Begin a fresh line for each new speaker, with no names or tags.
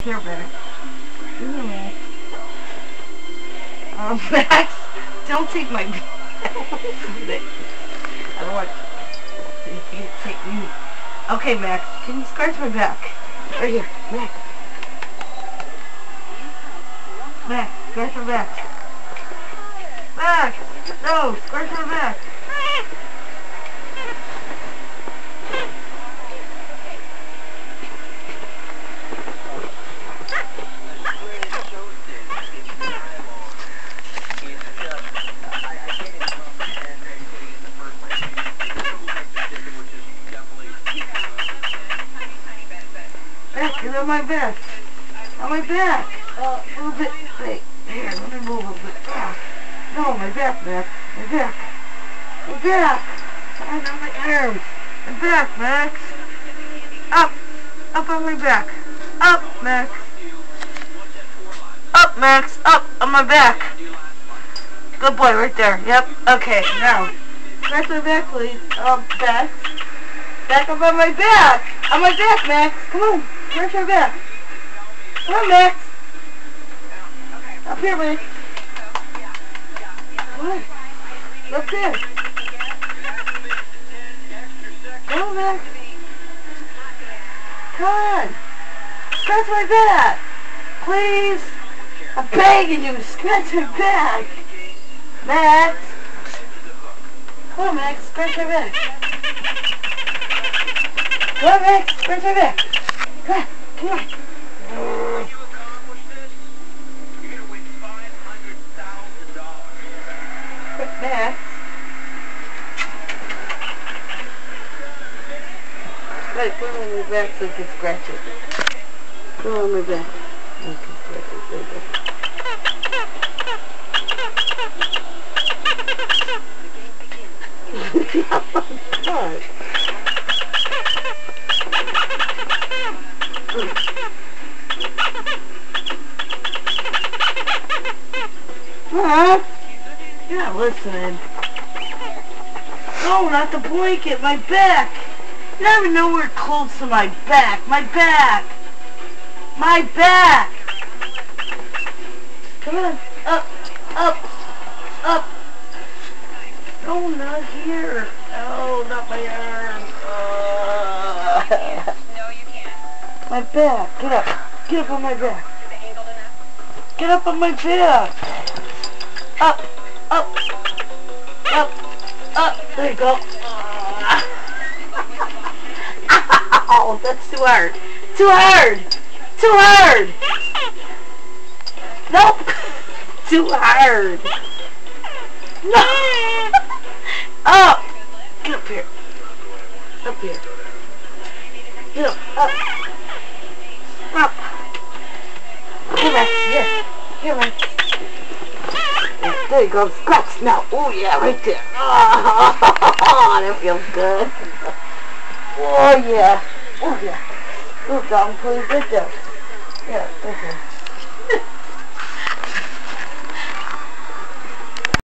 Here, Max. Max, don't take my... I don't want you to take you. Okay, Max, can you scratch my back? Right here, Max. Max, scratch my back. Max, no, scratch my back. Max, get on my back. On my back. A little bit. Wait, here, let me move a bit. No, my back, Max. My back. My back. And on my arms. My back, Max. Up. Up on my back. Up, Max. Up, Max. Up on my back. Good boy, right there. Yep. Okay, now. Scratch my back, please. Back. Back up on my back. On my back, Max. Come on. Scratch my back. Come on, Max. Up here, Max. Come on. Up there. Come on, Max. Come on. Scratch my back. Please. I'm begging you. Scratch my back. Max. Come on, Max. Scratch my back. Come on, Max. Scratch my back. Come on. Come on. Max. Wait, put it on my back so you can scratch it. Put it on my back. You can scratch it. There you go. Oh my God. Huh? You're not listening. No, not the blanket. My back. You're not even nowhere close to my back. My back. My back. Come on. Up. Up. Up. No, not here. No, not my arms.
No, you can't.
My back. Get up. Get up on my back.
Is it angled enough?
Get up on my back. Up. Up. Up. Up. There you go. Ow, that's too hard. Too hard. Too hard. Nope. Too hard. No. Up. Get up here. Up here. Get up. Up. Up. Here, Max. Here. Here, Max. There you go. Scratch now. Oh, yeah, right there. Oh, that feels good. Oh, yeah. Oh, yeah. Good dog, please. Right there. Yeah, right there.